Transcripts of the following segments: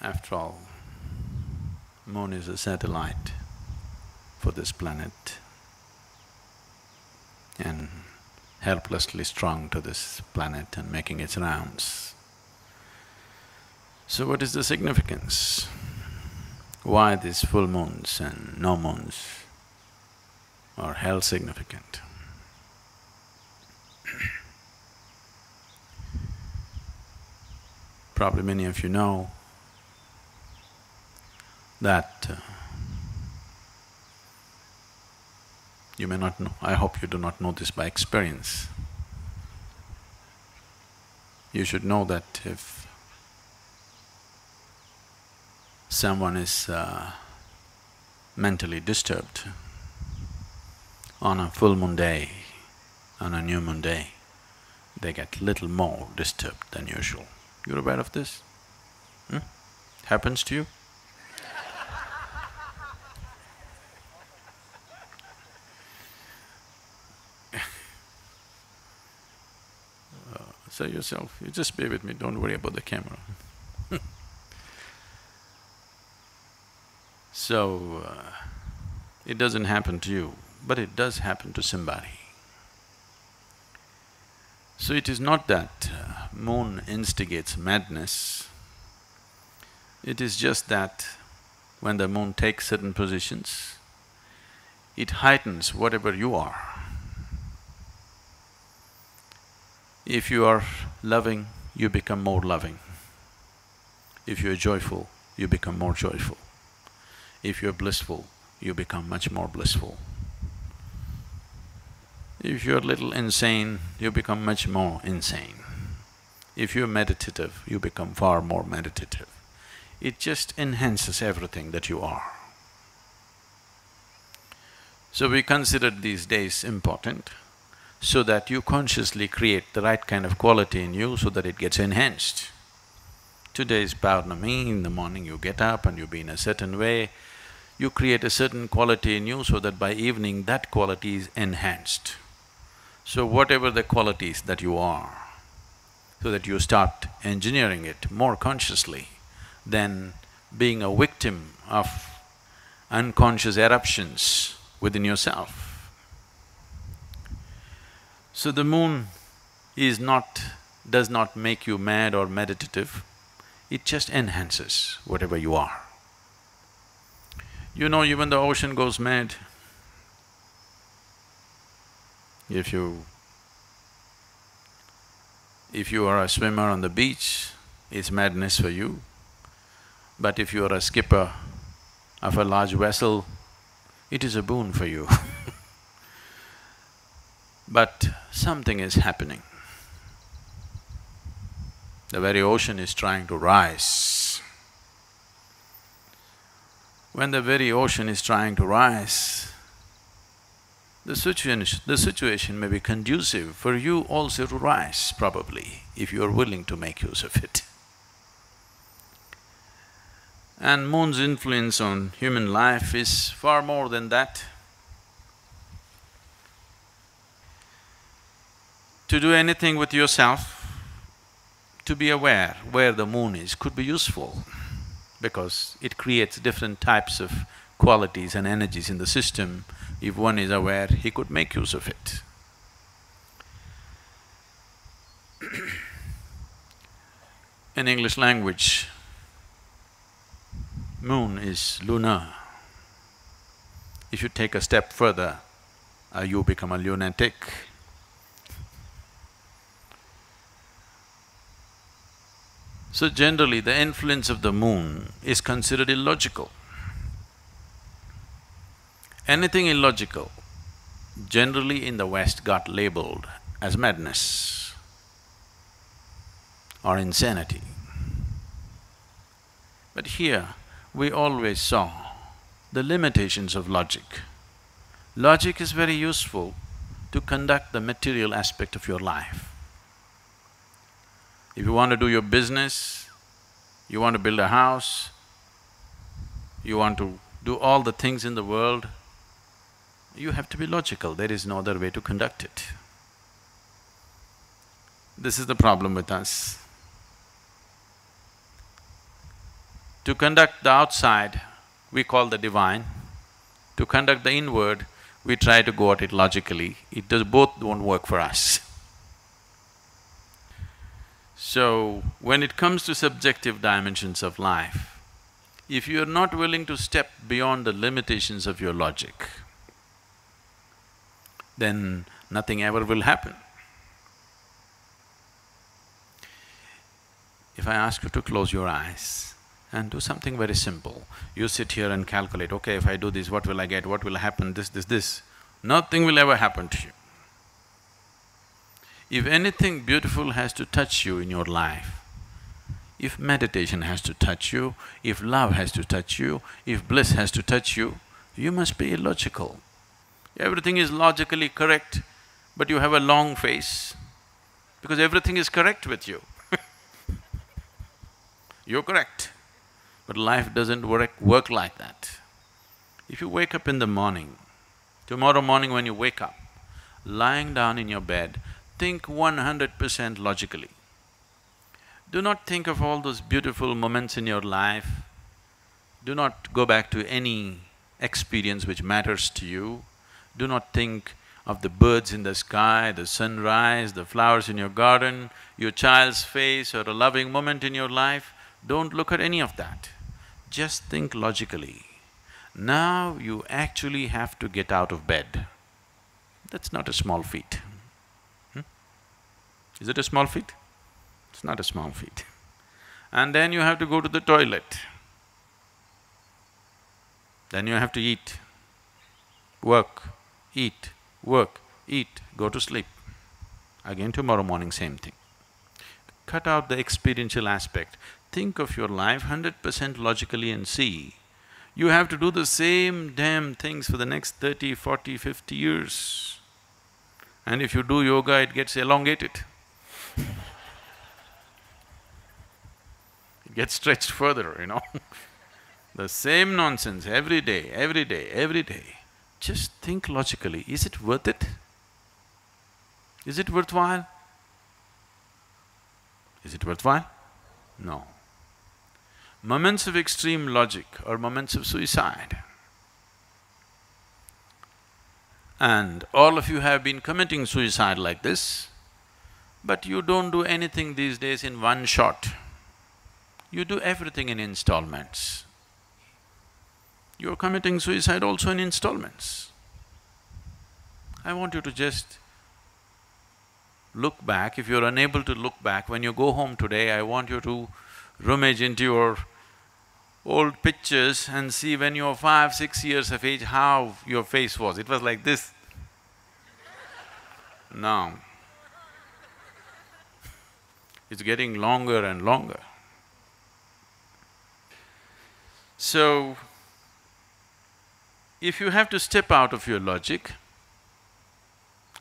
After all, moon is a satellite for this planet and helplessly strung to this planet and making its rounds. So what is the significance? Why these full moons and no moons are held significant? Probably many of you know that you may not know, I hope you do not know this by experience. You should know that if someone is mentally disturbed on a full moon day, on a new moon day, they get little more disturbed than usual. You're aware of this? Happens to you? Say yourself, you just be with me, don't worry about the camera. So, it doesn't happen to you, but it does happen to somebody. So it is not that moon instigates madness, it is just that when the moon takes certain positions, it heightens whatever you are. If you are loving, you become more loving. If you are joyful, you become more joyful. If you are blissful, you become much more blissful. If you're a little insane, you become much more insane. If you're meditative, you become far more meditative. It just enhances everything that you are. So we consider these days important so that you consciously create the right kind of quality in you so that it gets enhanced. Today is Paurnami, in the morning you get up and you be in a certain way, you create a certain quality in you so that by evening that quality is enhanced. So whatever the qualities that you are, so that you start engineering it more consciously than being a victim of unconscious eruptions within yourself. So the moon does not make you mad or meditative, it just enhances whatever you are. You know, even the ocean goes mad. If you are a swimmer on the beach, it's madness for you. But if you are a skipper of a large vessel, it is a boon for you. But something is happening. The very ocean is trying to rise. When the very ocean is trying to rise, the situation may be conducive for you also to rise, probably, if you are willing to make use of it. And moon's influence on human life is far more than that. To do anything with yourself, to be aware where the moon is could be useful because it creates different types of qualities and energies in the system. If one is aware, he could make use of it. In English language, moon is lunar. If you take a step further, you become a lunatic. So generally, the influence of the moon is considered illogical. Anything illogical, generally in the West got labeled as madness or insanity. But here, we always saw the limitations of logic. Logic is very useful to conduct the material aspect of your life. If you want to do your business, you want to build a house, you want to do all the things in the world, you have to be logical, there is no other way to conduct it. This is the problem with us. To conduct the outside, we call the divine. To conduct the inward, we try to go at it logically. Both won't work for us. So, when it comes to subjective dimensions of life, if you are not willing to step beyond the limitations of your logic, then nothing ever will happen. If I ask you to close your eyes and do something very simple, you sit here and calculate, okay, if I do this, what will I get, what will happen, this. Nothing will ever happen to you. If anything beautiful has to touch you in your life, if meditation has to touch you, if love has to touch you, if bliss has to touch you, you must be illogical. Everything is logically correct, but you have a long face, because everything is correct with you. You're correct, but life doesn't work like that. If you wake up in the morning, tomorrow morning when you wake up, lying down in your bed, think 100% logically. Do not think of all those beautiful moments in your life. Do not go back to any experience which matters to you. Do not think of the birds in the sky, the sunrise, the flowers in your garden, your child's face or a loving moment in your life. Don't look at any of that. Just think logically. Now you actually have to get out of bed. That's not a small feat. Is it a small feat? It's not a small feat. And then you have to go to the toilet. Then you have to eat, work, eat, work, eat, go to sleep. Again tomorrow morning, same thing. Cut out the experiential aspect. Think of your life 100% logically and see, you have to do the same damn things for the next 30, 40, 50 years. And if you do yoga, it gets elongated. It gets stretched further, you know. The same nonsense every day, every day, every day. Just think logically, is it worth it? Is it worthwhile? Is it worthwhile? No. Moments of extreme logic are moments of suicide. And all of you have been committing suicide like this, but you don't do anything these days in one shot. You do everything in installments. You're committing suicide also in installments. I want you to just look back. If you're unable to look back, when you go home today, I want you to rummage into your old pictures and see when you were 5, 6 years of age, how your face was. It was like this. Now, it's getting longer and longer. So, if you have to step out of your logic,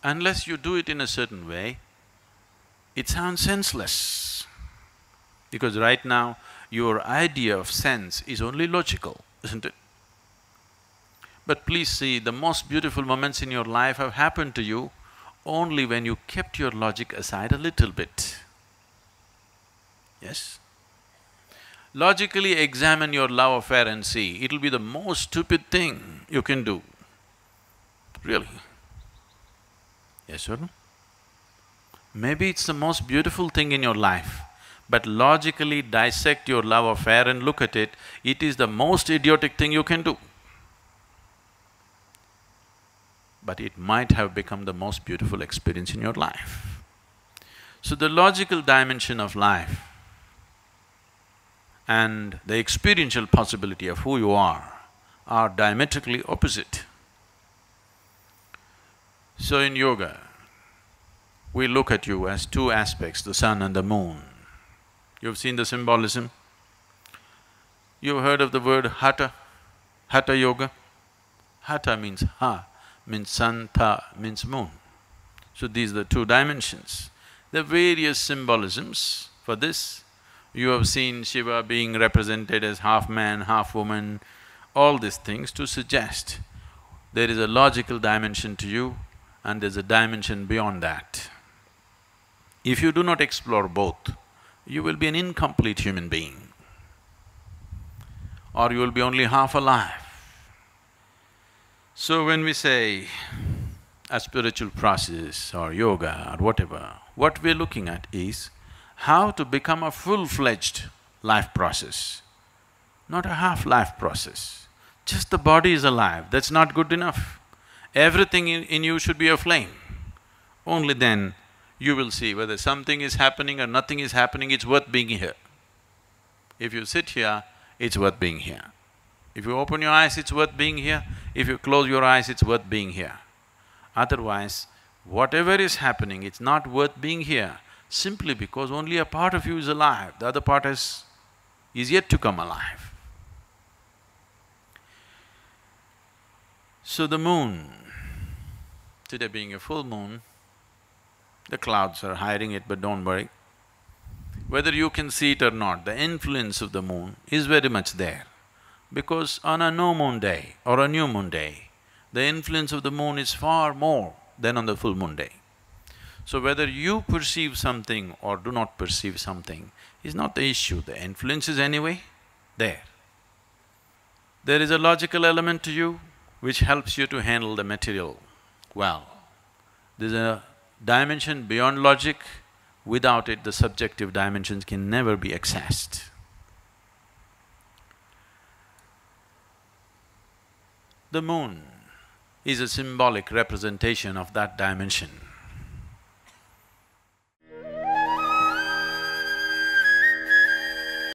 unless you do it in a certain way, it sounds senseless. Because right now, your idea of sense is only logical, isn't it? But please see, the most beautiful moments in your life have happened to you only when you kept your logic aside a little bit. Yes? Logically examine your love affair and see, it'll be the most stupid thing you can do. Really. Yes or no? Maybe it's the most beautiful thing in your life, but logically dissect your love affair and look at it, it is the most idiotic thing you can do. But it might have become the most beautiful experience in your life. So the logical dimension of life and the experiential possibility of who you are diametrically opposite. So in yoga, we look at you as two aspects, the sun and the moon. You've seen the symbolism? You've heard of the word hatha, hatha yoga? Hatha means ha, means sun, tha means moon. So these are the two dimensions. There are various symbolisms for this. You have seen Shiva being represented as half man, half woman, all these things to suggest there is a logical dimension to you and there's a dimension beyond that. If you do not explore both, you will be an incomplete human being. or you will be only half alive. So when we say a spiritual process or yoga or whatever, what we're looking at is how to become a full-fledged life process, not a half-life process. Just the body is alive, that's not good enough. Everything in you should be aflame. Only then you will see whether something is happening or nothing is happening, it's worth being here. If you sit here, it's worth being here. If you open your eyes, it's worth being here. If you close your eyes, it's worth being here. Otherwise, whatever is happening, it's not worth being here, simply because only a part of you is alive, the other part is yet to come alive. So the moon, today being a full moon, the clouds are hiding it, but don't worry. Whether you can see it or not, the influence of the moon is very much there. Because on a no moon day or a new moon day, the influence of the moon is far more than on the full moon day. So whether you perceive something or do not perceive something is not the issue, the influence is anyway there. There is a logical element to you which helps you to handle the material well. There's a dimension beyond logic, without it the subjective dimensions can never be accessed. The moon is a symbolic representation of that dimension.